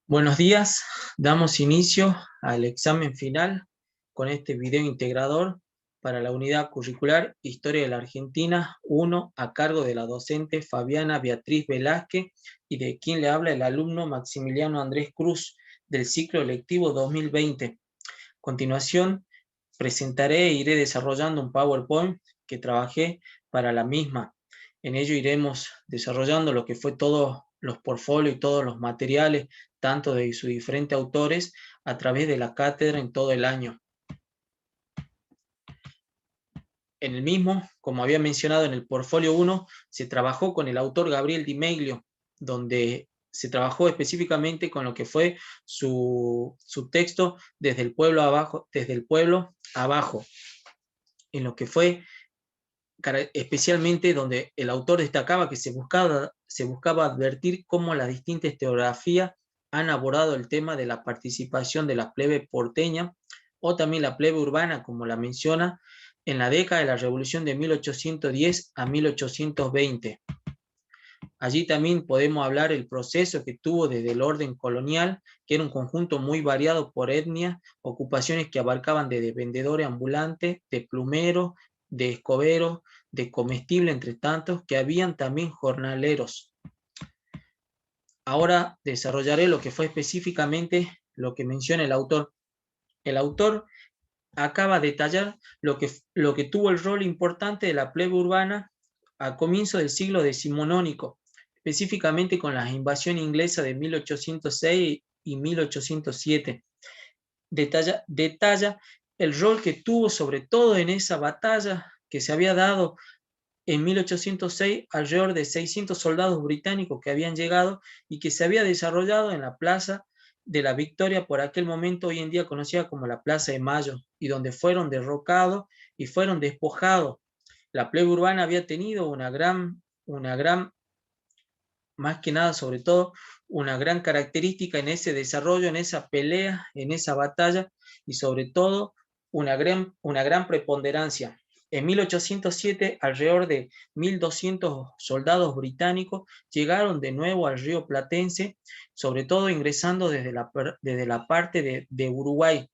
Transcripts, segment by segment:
Buenos días, damos inicio al examen final con este video integrador para la unidad curricular Historia de la Argentina 1 a cargo de la docente Fabiana Beatriz Velázquez y de quien le habla el alumno Maximiliano Andrés Cruz del ciclo lectivo 2020. A continuación, presentaré e iré desarrollando un PowerPoint que trabajé para la misma. En ello iremos desarrollando lo que fue todos los portfolios y todos los materiales, tanto de sus diferentes autores, a través de la cátedra en todo el año. En el mismo, como había mencionado en el portfolio 1, se trabajó con el autor Gabriel Di Meglio, donde se trabajó específicamente con lo que fue su texto desde el pueblo abajo, en lo que fue especialmente donde el autor destacaba que se buscaba advertir cómo las distintas historiografías han abordado el tema de la participación de la plebe porteña o también la plebe urbana, como la menciona, en la década de la Revolución de 1810 a 1820. Allí también podemos hablar del proceso que tuvo desde el orden colonial, que era un conjunto muy variado por etnia, ocupaciones que abarcaban desde vendedores ambulantes, de plumeros, de escoberos, de comestible, entre tantos, que habían también jornaleros. Ahora desarrollaré lo que fue específicamente lo que menciona el autor. El autor acaba de detallar lo que tuvo el rol importante de la plebe urbana a comienzo del siglo decimonónico, específicamente con la invasión inglesa de 1806 y 1807. Detalla el rol que tuvo sobre todo en esa batalla que se había dado en 1806 alrededor de 600 soldados británicos que habían llegado y que se había desarrollado en la Plaza de la Victoria, por aquel momento hoy en día conocida como la Plaza de Mayo, y donde fueron derrocados y fueron despojados. La plebe urbana había tenido una gran, más que nada, sobre todo, una gran característica en ese desarrollo, en esa pelea, en esa batalla, y sobre todo una gran preponderancia. En 1807, alrededor de 1.200 soldados británicos llegaron de nuevo al río Platense, sobre todo ingresando desde la parte de Uruguay,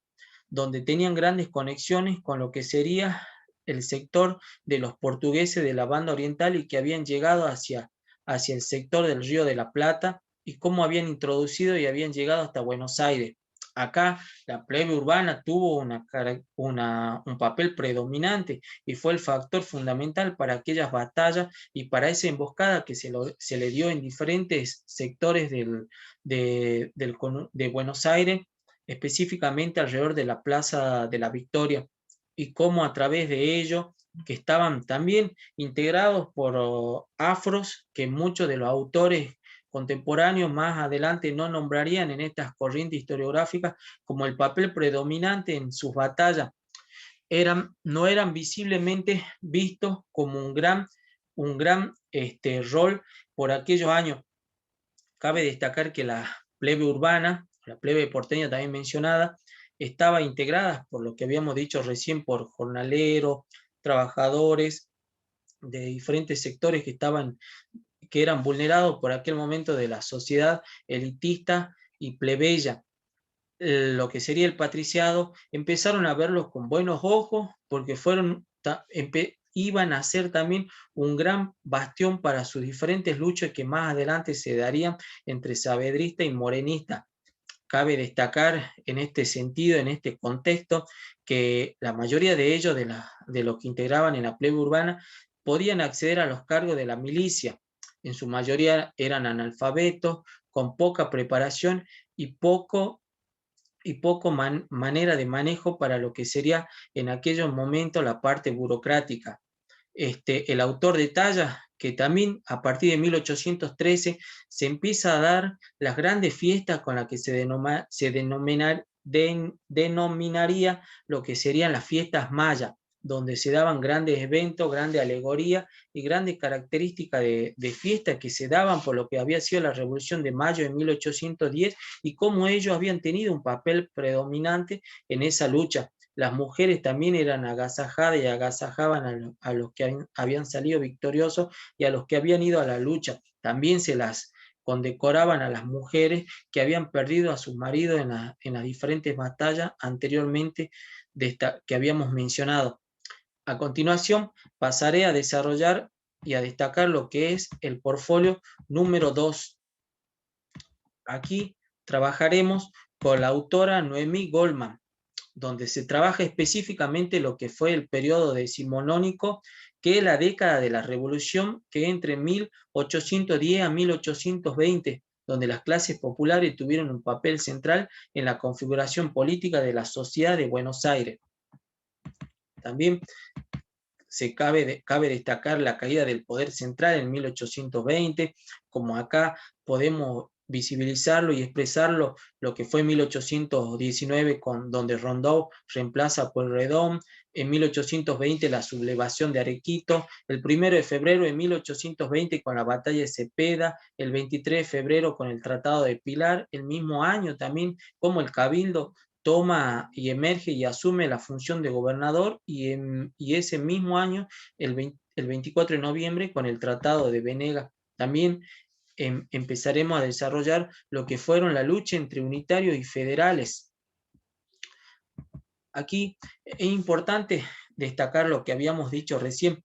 donde tenían grandes conexiones con lo que sería el sector de los portugueses de la banda oriental y que habían llegado hacia el sector del Río de la Plata y cómo habían introducido y habían llegado hasta Buenos Aires. Acá la plebe urbana tuvo un papel predominante y fue el factor fundamental para aquellas batallas y para esa emboscada que se le dio en diferentes sectores de Buenos Aires, específicamente alrededor de la Plaza de la Victoria, y cómo a través de ello, que estaban también integrados por afros, que muchos de los autores contemporáneos más adelante no nombrarían en estas corrientes historiográficas como el papel predominante en sus batallas, no eran visiblemente vistos como un gran rol por aquellos años. Cabe destacar que la plebe urbana, la plebe porteña también mencionada, estaba integrada, por lo que habíamos dicho recién, por jornaleros, trabajadores de diferentes sectores que eran vulnerados por aquel momento de la sociedad elitista y plebeya. Lo que sería el patriciado, empezaron a verlos con buenos ojos porque iban a ser también un gran bastión para sus diferentes luchas que más adelante se darían entre saavedrista y morenista. Cabe destacar en este sentido, en este contexto, que la mayoría de ellos, de los que integraban en la plebe urbana, podían acceder a los cargos de la milicia. En su mayoría eran analfabetos, con poca preparación y manera de manejo para lo que sería en aquellos momentos la parte burocrática. El autor detalla que también a partir de 1813 se empieza a dar las grandes fiestas con las que se denominaría lo que serían las fiestas mayas, donde se daban grandes eventos, grandes alegorías y grandes características de fiesta que se daban por lo que había sido la Revolución de Mayo de 1810 y cómo ellos habían tenido un papel predominante en esa lucha. Las mujeres también eran agasajadas y agasajaban a los que habían salido victoriosos y a los que habían ido a la lucha. También condecoraban a las mujeres que habían perdido a sus maridos en las diferentes batallas anteriormente que habíamos mencionado. A continuación, pasaré a desarrollar y a destacar lo que es el portfolio número 2. Aquí trabajaremos con la autora Noemí Goldman, donde se trabaja específicamente lo que fue el periodo decimonónico, que es la década de la Revolución, que entre 1810 a 1820, donde las clases populares tuvieron un papel central en la configuración política de la sociedad de Buenos Aires. También cabe destacar la caída del poder central en 1820, como acá podemos visibilizarlo y expresarlo, lo que fue en 1819, donde Rondeau reemplaza a Pueyrredón, en 1820 la sublevación de Arequito, el 1 de febrero de 1820 con la batalla de Cepeda, el 23 de febrero con el Tratado de Pilar, el mismo año también como el Cabildo toma y emerge y asume la función de gobernador, y ese mismo año, el 24 de noviembre, con el Tratado de Venegas. También empezaremos a desarrollar lo que fueron la lucha entre unitarios y federales. Aquí es importante destacar lo que habíamos dicho recién.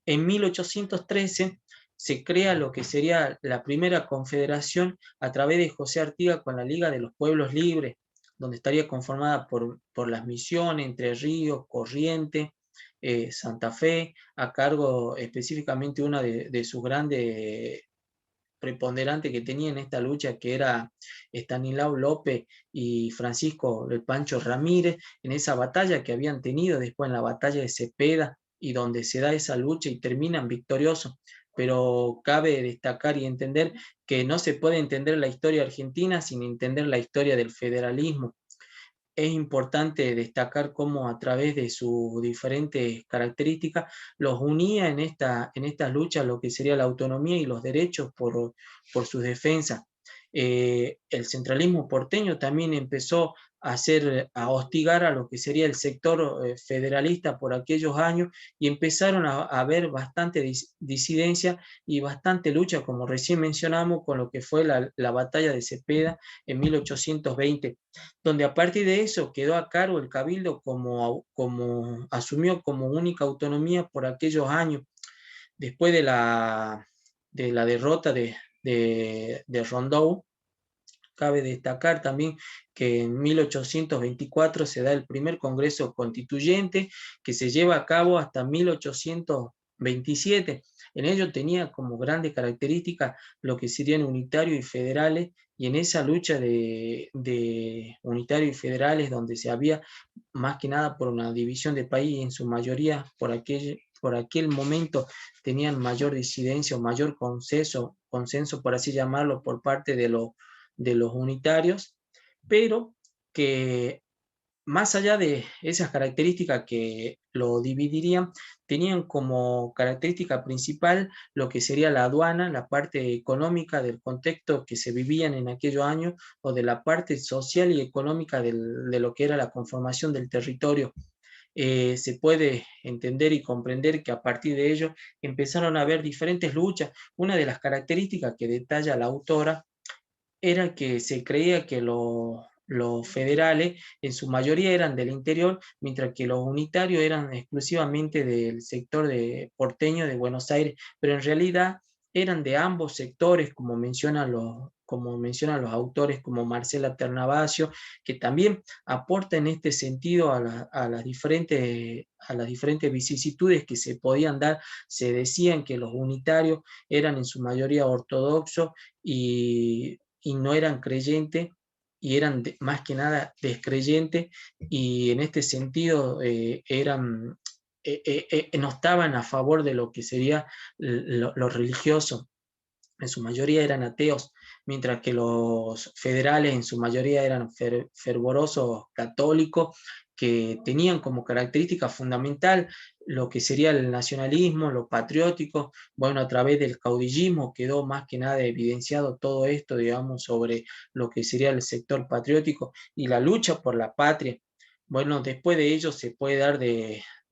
En 1813 se crea lo que sería la primera confederación a través de José Artigas con la Liga de los Pueblos Libres, donde estaría conformada por las Misiones, Entre Ríos, Corrientes, Santa Fe, a cargo específicamente una de sus grandes preponderantes que tenía en esta lucha, que era Estanislao López y Francisco el Pancho Ramírez, en esa batalla que habían tenido después en la batalla de Cepeda, y donde se da esa lucha y terminan victoriosos. Pero cabe destacar y entender que no se puede entender la historia argentina sin entender la historia del federalismo. Es importante destacar cómo a través de sus diferentes características los unía en esta lucha lo que sería la autonomía y los derechos por sus defensas. El centralismo porteño también empezó a hostigar a lo que sería el sector federalista por aquellos años, y empezaron a haber bastante disidencia y bastante lucha, como recién mencionamos, con lo que fue la batalla de Cepeda en 1820, donde a partir de eso quedó a cargo el Cabildo asumió como única autonomía por aquellos años. Después de la derrota de Rondeau, cabe destacar también que en 1824 se da el primer Congreso Constituyente, que se lleva a cabo hasta 1827. En ello tenía como grandes características lo que serían unitarios y federales, y en esa lucha de unitarios y federales, donde se había más que nada por una división de país, y en su mayoría por aquel momento tenían mayor disidencia o mayor consenso, por así llamarlo, por parte de los unitarios, pero que más allá de esas características que lo dividirían, tenían como característica principal lo que sería la aduana, la parte económica del contexto que se vivían en aquellos años, o de la parte social y económica de lo que era la conformación del territorio. Se puede entender y comprender que a partir de ello empezaron a haber diferentes luchas. Una de las características que detalla la autora era que se creía que los federales en su mayoría eran del interior, mientras que los unitarios eran exclusivamente del sector porteño de Buenos Aires, pero en realidad eran de ambos sectores, como mencionan los autores como Marcela Ternavasio, que también aporta en este sentido a las diferentes vicisitudes que se podían dar. Se decían que los unitarios eran en su mayoría ortodoxos y no eran creyentes, y eran más que nada descreyentes, y en este sentido no estaban a favor de lo que sería lo religioso. En su mayoría eran ateos, mientras que los federales en su mayoría eran fervorosos católicos, que tenían como característica fundamental lo que sería el nacionalismo, lo patriótico. Bueno, a través del caudillismo quedó más que nada evidenciado todo esto, digamos, sobre lo que sería el sector patriótico y la lucha por la patria. Bueno, después de ello se puede dar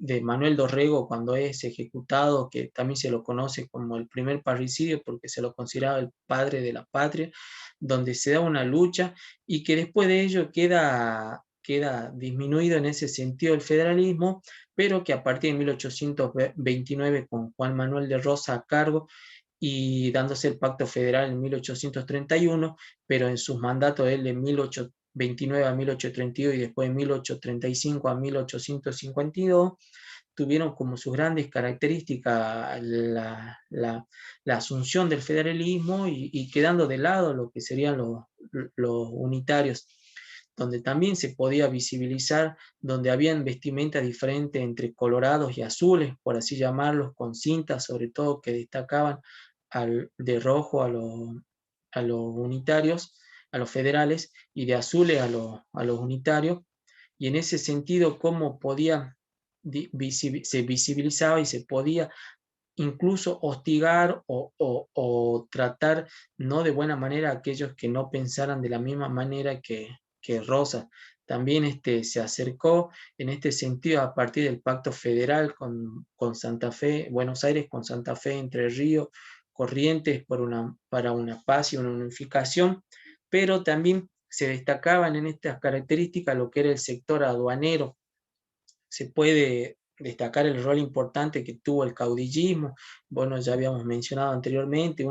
de Manuel Dorrego cuando es ejecutado, que también se lo conoce como el primer parricidio porque se lo consideraba el padre de la patria, donde se da una lucha y que después de ello queda disminuido en ese sentido el federalismo, pero que a partir de 1829 con Juan Manuel de Rosas a cargo y dándose el Pacto Federal en 1831, pero en sus mandatos él de 1829 a 1832 y después de 1835 a 1852, tuvieron como sus grandes características la asunción del federalismo y quedando de lado lo que serían los unitarios, donde también se podía visibilizar, donde habían vestimentas diferentes entre colorados y azules, por así llamarlos, con cintas sobre todo que destacaban de rojo a los unitarios, a los federales, y de azules a los unitarios, y en ese sentido cómo podía, se visibilizaba y se podía incluso hostigar o tratar no de buena manera a aquellos que no pensaran de la misma manera que Rosa. También se acercó en este sentido a partir del Pacto Federal con Santa Fe, Buenos Aires con Santa Fe, Entre Ríos, Corrientes para una paz y una unificación, pero también se destacaban en estas características lo que era el sector aduanero. Se puede destacar el rol importante que tuvo el caudillismo. Bueno, ya habíamos mencionado anteriormente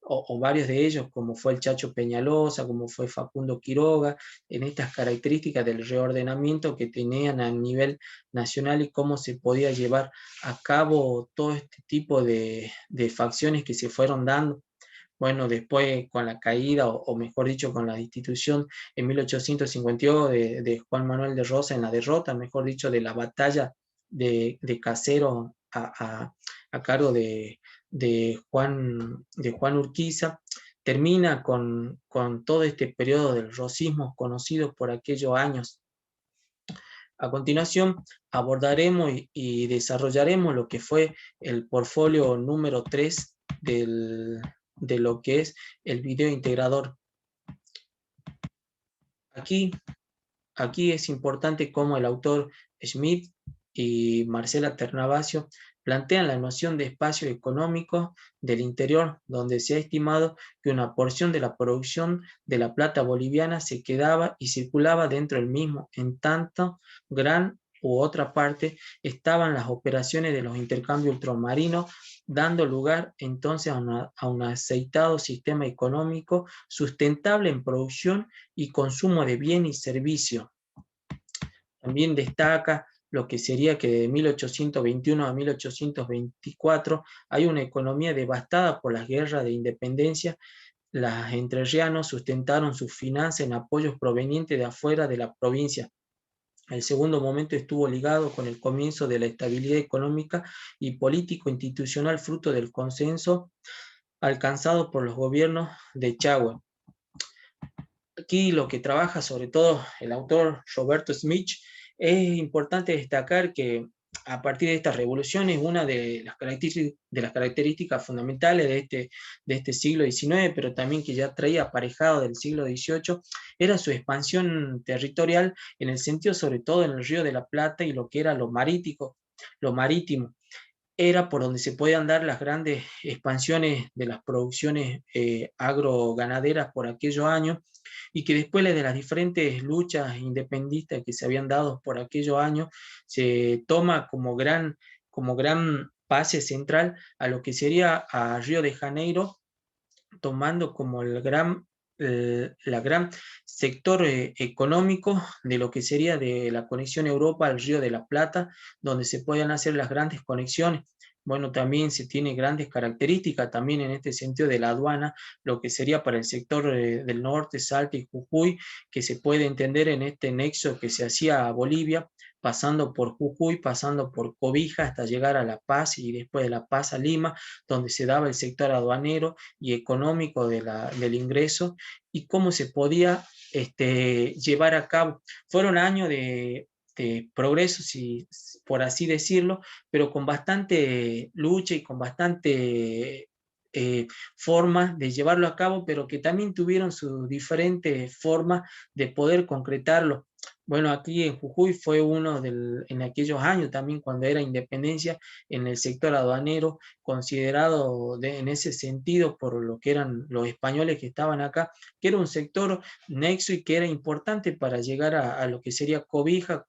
o varios de ellos, como fue el Chacho Peñalosa, como fue Facundo Quiroga, en estas características del reordenamiento que tenían a nivel nacional y cómo se podía llevar a cabo todo este tipo de facciones que se fueron dando. Bueno, después con la caída, o mejor dicho, con la destitución en 1852 de Juan Manuel de Rosas, en la derrota, mejor dicho, de la batalla de Caseros a cargo de Juan Urquiza, termina con todo este periodo del rosismo conocido por aquellos años. A continuación, abordaremos y desarrollaremos lo que fue el portfolio número 3 de lo que es el video integrador. Aquí, aquí es importante cómo el autor Schmidt y Marcela Ternavasio plantean la noción de espacio económico del interior, donde se ha estimado que una porción de la producción de la plata boliviana se quedaba y circulaba dentro del mismo, en tanto gran u otra parte estaban las operaciones de los intercambios ultramarinos, dando lugar entonces a un aceitado sistema económico sustentable en producción y consumo de bienes y servicios. También destaca lo que sería que de 1821 a 1824 hay una economía devastada por las guerras de independencia. Los entrerrianos sustentaron sus finanzas en apoyos provenientes de afuera de la provincia. El segundo momento estuvo ligado con el comienzo de la estabilidad económica y político-institucional fruto del consenso alcanzado por los gobiernos de Chagüe. Aquí lo que trabaja sobre todo el autor Roberto Smith, es importante destacar que a partir de esta revolución es una de las características fundamentales de este siglo XIX, pero también que ya traía aparejado del siglo XVIII, era su expansión territorial en el sentido sobre todo en el Río de la Plata y lo que era lo marítimo era por donde se podían dar las grandes expansiones de las producciones agroganaderas por aquellos años, y que después de las diferentes luchas independistas que se habían dado por aquellos años, se toma como gran base central a lo que sería a Río de Janeiro, tomando como la gran sector económico de lo que sería de la conexión Europa al Río de la Plata, donde se puedan hacer las grandes conexiones. Bueno, también se tiene grandes características también en este sentido de la aduana, lo que sería para el sector del norte, Salta y Jujuy, que se puede entender en este nexo que se hacía a Bolivia, pasando por Jujuy, pasando por Cobija hasta llegar a La Paz y después de La Paz a Lima, donde se daba el sector aduanero y económico del ingreso y cómo se podía llevar a cabo. Fueron años de progreso, si, por así decirlo, pero con bastante lucha y con bastante formas de llevarlo a cabo, pero que también tuvieron sus diferentes formas de poder concretarlo. Bueno, aquí en Jujuy fue en aquellos años también, cuando era independencia, en el sector aduanero, considerado en ese sentido por lo que eran los españoles que estaban acá, que era un sector nexo y que era importante para llegar a lo que sería Cobija,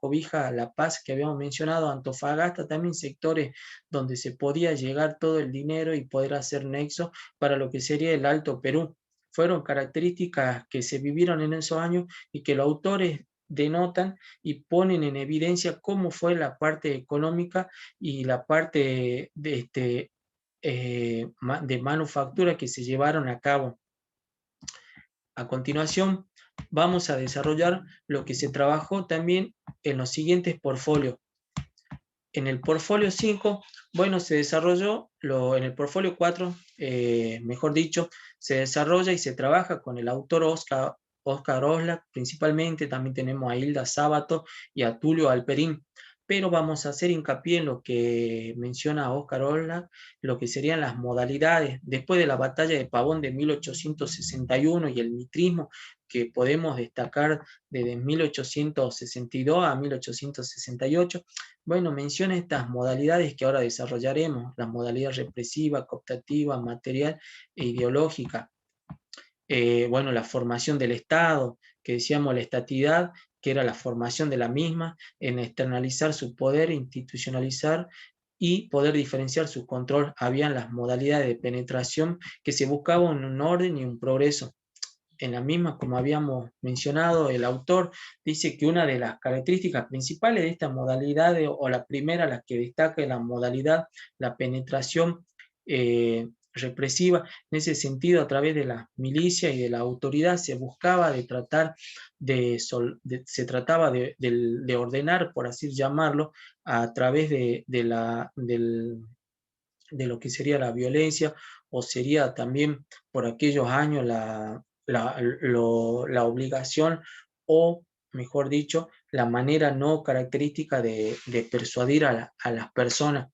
La Paz, que habíamos mencionado, Antofagasta, también sectores donde se podía llegar todo el dinero y poder hacer nexo para lo que sería el Alto Perú. Fueron características que se vivieron en esos años y que los autores denotan y ponen en evidencia cómo fue la parte económica y la parte de manufactura que se llevaron a cabo. A continuación, vamos a desarrollar lo que se trabajó también en los siguientes portfolios. En el portfolio 5, bueno, se desarrolló, en el portfolio 4, mejor dicho, se desarrolla y se trabaja con el autor Oscar Oslak, principalmente también tenemos a Hilda Sábato y a Tulio Alperín, pero vamos a hacer hincapié en lo que menciona Oscar Oslak, lo que serían las modalidades. Después de la batalla de Pavón de 1861 y el mitrismo, que podemos destacar desde 1862 a 1868, bueno, menciona estas modalidades que ahora desarrollaremos, la modalidad represiva, cooptativa, material e ideológica. Bueno, la formación del Estado, que decíamos la estatidad, que era la formación de la misma, en externalizar su poder, institucionalizar y poder diferenciar su control. Habían las modalidades de penetración que se buscaba un orden y un progreso. En la misma, como habíamos mencionado, el autor dice que una de las características principales de esta modalidad, o la primera, la que destaca, es la modalidad, la penetración represiva. En ese sentido, a través de la milicia y de la autoridad se buscaba de tratar se trataba de ordenar, por así llamarlo, a través de lo que sería la violencia, o sería también por aquellos años la obligación, o mejor dicho, la manera no característica de persuadir a las personas.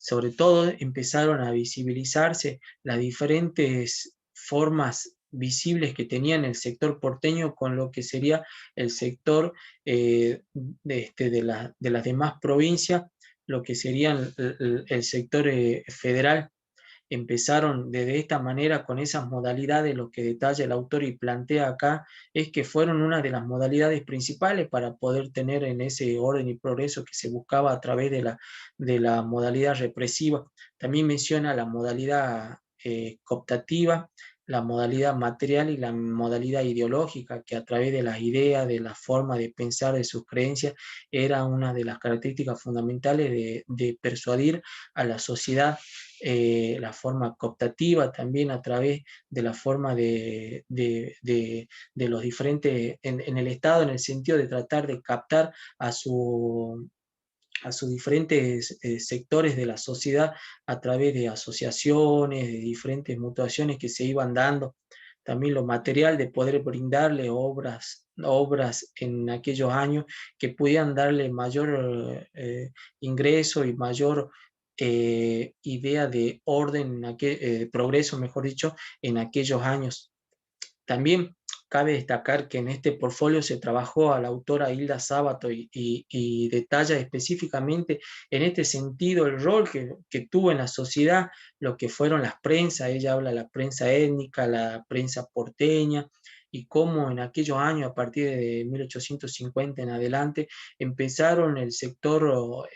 Sobre todo empezaron a visibilizarse las diferentes formas visibles que tenía el sector porteño con lo que sería el sector de las demás provincias, lo que sería el sector federal. Empezaron desde esta manera con esas modalidades. Lo que detalla el autor y plantea acá es que fueron una de las modalidades principales para poder tener en ese orden y progreso que se buscaba a través de la modalidad represiva. También menciona la modalidad cooptativa, la modalidad material y la modalidad ideológica, que a través de las ideas, de la forma de pensar, de sus creencias, era una de las características fundamentales de persuadir a la sociedad. La forma cooptativa también a través de la forma de los diferentes, en el Estado, en el sentido de tratar de captar a a sus diferentes sectores de la sociedad a través de asociaciones, de diferentes mutuaciones que se iban dando. También lo material, de poder brindarle obras en aquellos años que pudieran darle mayor ingreso y mayor idea de orden, progreso, mejor dicho, en aquellos años. También cabe destacar que en este portfolio se trabajó a la autora Hilda Sábato y detalla específicamente en este sentido el rol que tuvo en la sociedad lo que fueron las prensas. Ella habla de la prensa étnica, la prensa porteña, y cómo en aquellos años, a partir de 1850 en adelante, empezaron el sector,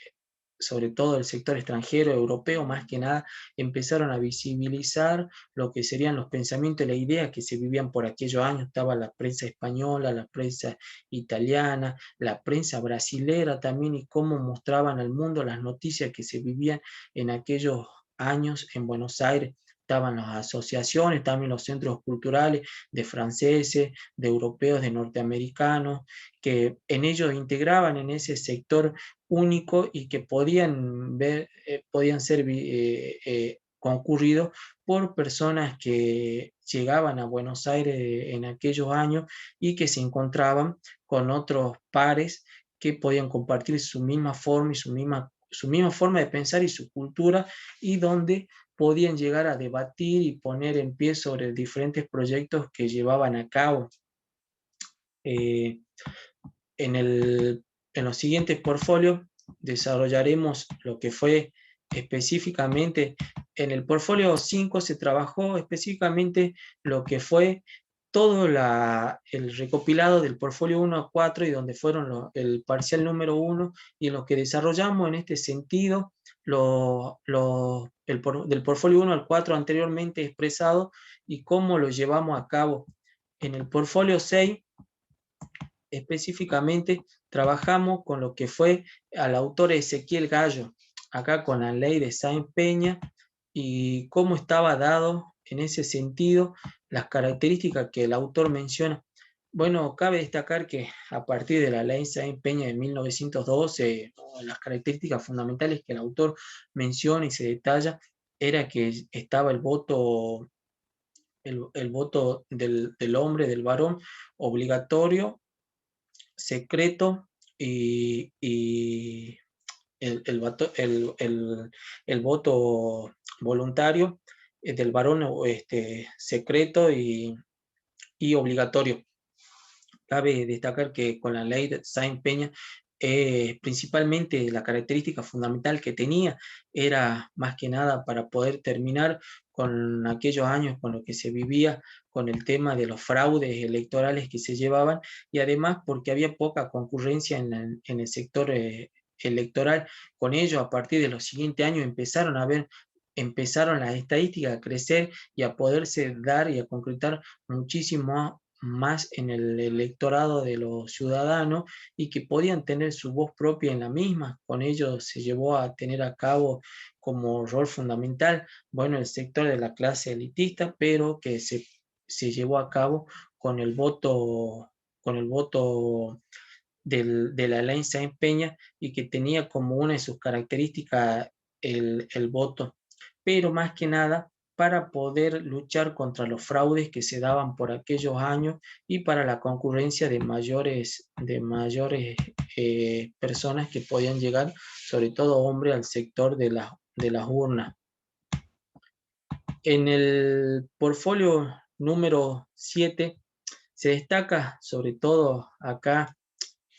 sobre todo el sector extranjero, europeo, más que nada, empezaron a visibilizar lo que serían los pensamientos y las ideas que se vivían por aquellos años. Estaba la prensa española, la prensa italiana, la prensa brasilera también, y cómo mostraban al mundo las noticias que se vivían en aquellos años en Buenos Aires. Estaban las asociaciones, también los centros culturales de franceses, de europeos, de norteamericanos, que en ellos integraban en ese sector único y que podían ser concurridos por personas que llegaban a Buenos Aires en aquellos años y que se encontraban con otros pares que podían compartir su misma forma y su misma forma de pensar y su cultura, y donde podían llegar a debatir y poner en pie sobre diferentes proyectos que llevaban a cabo. Eh, en los siguientes portfolios desarrollaremos lo que fue específicamente. En el portfolio 5 se trabajó específicamente lo que fue todo el recopilado del portfolio 1 a 4 y donde fueron el parcial número 1 y en lo que desarrollamos en este sentido del portfolio 1 al 4 anteriormente expresado y cómo lo llevamos a cabo. En el portfolio 6 específicamente trabajamos con lo que fue al autor Ezequiel Gallo, acá con la ley de Sáenz Peña y cómo estaba dado en ese sentido las características que el autor menciona. Bueno, cabe destacar que a partir de la ley Sáenz Peña de 1912, las características fundamentales que el autor menciona y se detalla era que estaba el voto del hombre, del varón, obligatorio, secreto y el voto voluntario del varón secreto y obligatorio. Cabe destacar que con la ley de Sáenz Peña, principalmente la característica fundamental que tenía era más que nada para poder terminar con aquellos años con lo que se vivía con el tema de los fraudes electorales que se llevaban y además porque había poca concurrencia en el sector electoral. Con ello, a partir de los siguientes años empezaron las estadísticas a crecer y a poderse dar y a concretar muchísimo más en el electorado de los ciudadanos y que podían tener su voz propia en la misma. Con ello se llevó a tener a cabo como rol fundamental, bueno, el sector de la clase elitista, pero que se llevó a cabo con el voto de la ley Sáenz Peña y que tenía como una de sus características el voto, pero más que nada para poder luchar contra los fraudes que se daban por aquellos años y para la concurrencia de mayores personas que podían llegar, sobre todo hombres, al sector de las urnas. En el portfolio número 7 se destaca sobre todo acá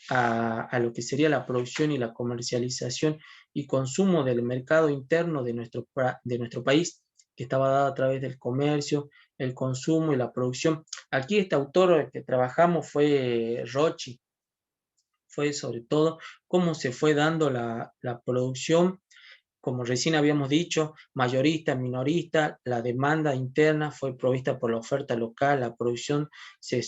a lo que sería la producción y la comercialización y consumo del mercado interno de nuestro país, que estaba dado a través del comercio, el consumo y la producción. Aquí este autor que trabajamos fue Rochi, fue sobre todo cómo se fue dando la producción, como recién habíamos dicho, mayorista, minorista, la demanda interna fue provista por la oferta local, la producción se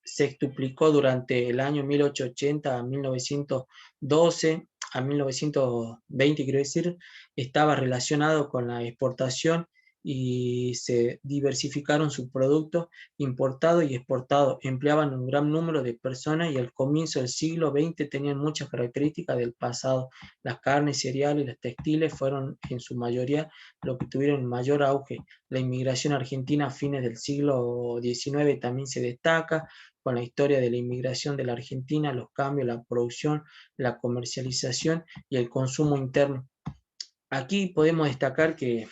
sextuplicó durante el año 1880 a 1912, a 1920, quiero decir, estaba relacionado con la exportación y se diversificaron sus productos importados y exportados, empleaban un gran número de personas y al comienzo del siglo XX tenían muchas características del pasado. Las carnes, cereales y los textiles fueron en su mayoría lo que tuvieron mayor auge. La inmigración argentina a fines del siglo XIX también se destaca con la historia de la inmigración de la Argentina, los cambios, la producción, la comercialización y el consumo interno. Aquí podemos destacar que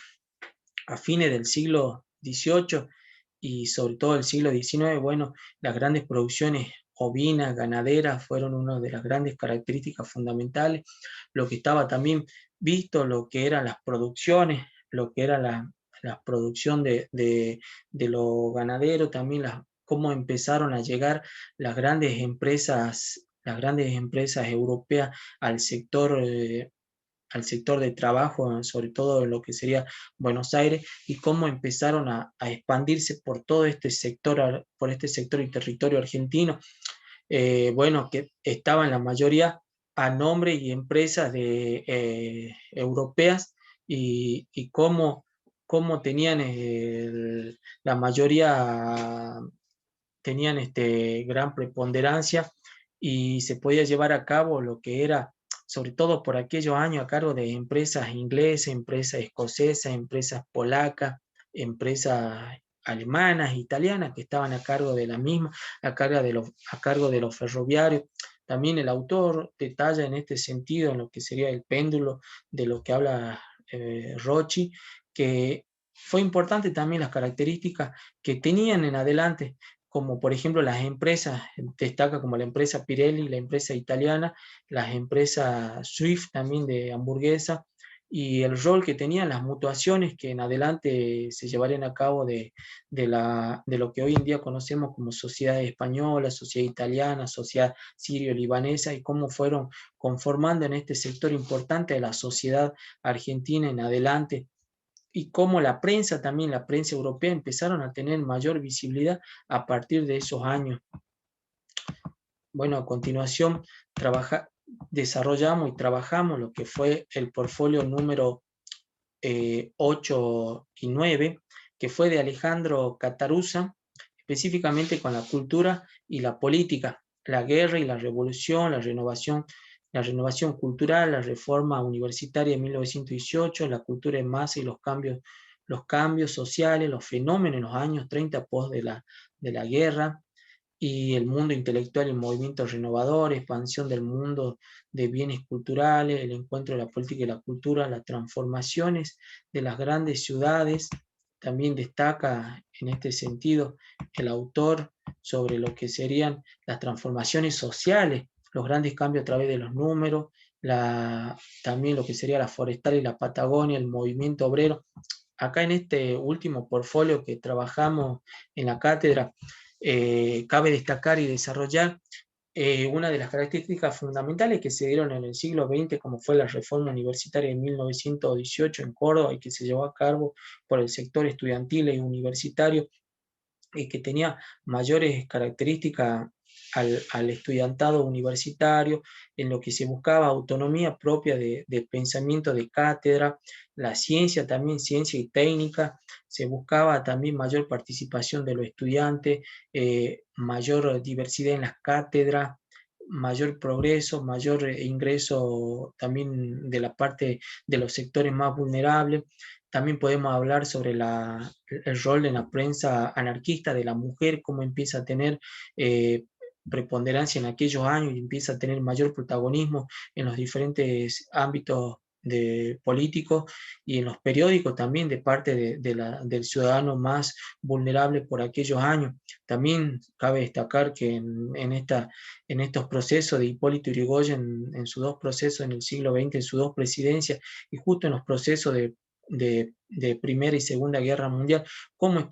a fines del siglo XVIII y sobre todo el siglo XIX, bueno, las grandes producciones ovinas, ganaderas, fueron una de las grandes características fundamentales. Lo que estaba también visto, lo que eran las producciones, lo que era la producción de los ganaderos, también cómo empezaron a llegar las grandes empresas europeas al sector de trabajo, sobre todo en lo que sería Buenos Aires, y cómo empezaron a expandirse por este sector y territorio argentino. Bueno, que estaban la mayoría a nombre y empresas europeas y cómo tenían la mayoría tenían gran preponderancia y se podía llevar a cabo lo que era, sobre todo por aquellos años, a cargo de empresas inglesas, empresas escocesas, empresas polacas, empresas alemanas, italianas, que estaban a cargo de la misma, a cargo de los ferroviarios. También el autor detalla en este sentido, en lo que sería el péndulo de lo que habla Rochi, que fue importante también las características que tenían en adelante como por ejemplo las empresas, destaca como la empresa Pirelli, la empresa italiana, las empresas Swift también de hamburguesa, y el rol que tenían las mutuaciones que en adelante se llevarían a cabo de lo que hoy en día conocemos como sociedad española, sociedad italiana, sociedad sirio-libanesa, y cómo fueron conformando en este sector importante de la sociedad argentina en adelante, y cómo la prensa también, la prensa europea, empezaron a tener mayor visibilidad a partir de esos años. Bueno, a continuación desarrollamos y trabajamos lo que fue el portfolio número 8 y 9, que fue de Alejandro Catarusa, específicamente con la cultura y la política, la guerra y la revolución, la renovación cultural, la reforma universitaria de 1918, la cultura en masa y los cambios sociales, los fenómenos en los años 30 pos de la guerra, y el mundo intelectual y movimiento renovador, expansión del mundo de bienes culturales, el encuentro de la política y la cultura, las transformaciones de las grandes ciudades. También destaca en este sentido el autor sobre lo que serían las transformaciones sociales, los grandes cambios a través de los números, también lo que sería la forestal y la Patagonia, el movimiento obrero. Acá en este último portfolio que trabajamos en la cátedra, cabe destacar y desarrollar una de las características fundamentales que se dieron en el siglo XX, como fue la reforma universitaria de 1918 en Córdoba, y que se llevó a cabo por el sector estudiantil y universitario, y que tenía mayores características al estudiantado universitario, en lo que se buscaba autonomía propia de pensamiento de cátedra, la ciencia también, ciencia y técnica, se buscaba también mayor participación de los estudiantes, mayor diversidad en las cátedras, mayor progreso, mayor ingreso también de la parte de los sectores más vulnerables. También podemos hablar sobre el rol en la prensa anarquista de la mujer, cómo empieza a tener preponderancia en aquellos años y empieza a tener mayor protagonismo en los diferentes ámbitos políticos y en los periódicos también, de parte del ciudadano más vulnerable por aquellos años. También cabe destacar que en estos procesos de Hipólito Yrigoyen, en sus dos procesos en el siglo XX, en sus dos presidencias, y justo en los procesos de Primera y Segunda Guerra Mundial, cómo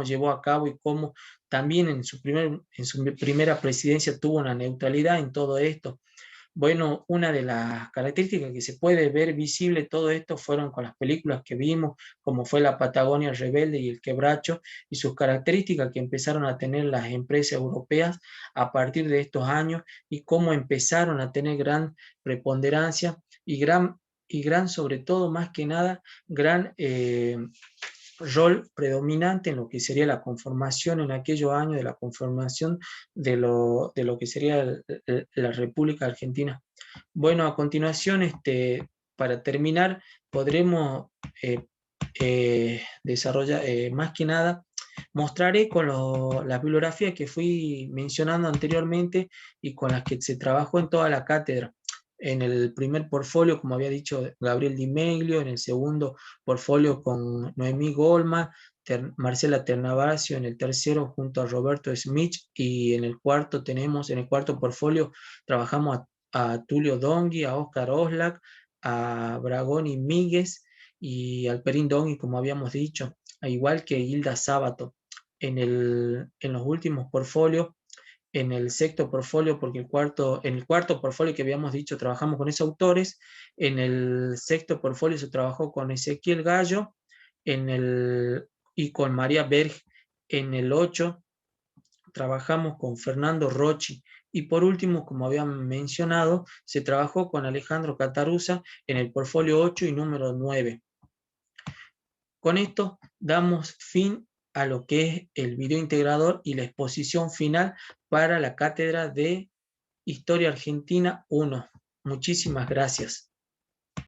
llevó a cabo, y cómo también en su primera presidencia tuvo una neutralidad en todo esto. Bueno, una de las características que se puede ver visible todo esto fueron con las películas que vimos, como fue La Patagonia Rebelde y El Quebracho, y sus características que empezaron a tener las empresas europeas a partir de estos años, y cómo empezaron a tener gran preponderancia y gran, sobre todo, más que nada, gran rol predominante en lo que sería la conformación en aquellos años, de la conformación de lo que sería la República Argentina. Bueno, a continuación, para terminar, podremos desarrollar, más que nada, mostraré con las bibliografías que fui mencionando anteriormente y con las que se trabajó en toda la cátedra. En el primer portfolio, como había dicho, Gabriel Di Meglio; en el segundo portfolio con Noemí Golma, Marcela Ternavasio; en el tercero junto a Roberto Smith, y en el cuarto portfolio trabajamos a Tulio Dongui, a Oscar Oslak, a Bragoni Míguez y Alperín Dongui, como habíamos dicho, al igual que Hilda Sábato. En los últimos portfolios, en el sexto portfolio, porque en el cuarto portfolio que habíamos dicho trabajamos con esos autores, en el sexto portfolio se trabajó con Ezequiel Gallo y con María Berg. En el 8 trabajamos con Fernando Rocci, y por último, como habían mencionado, se trabajó con Alejandro Catarusa en el portfolio 8 y número 9. Con esto damos fin a lo que es el video integrador y la exposición final para la cátedra de Historia Argentina 1. Muchísimas gracias.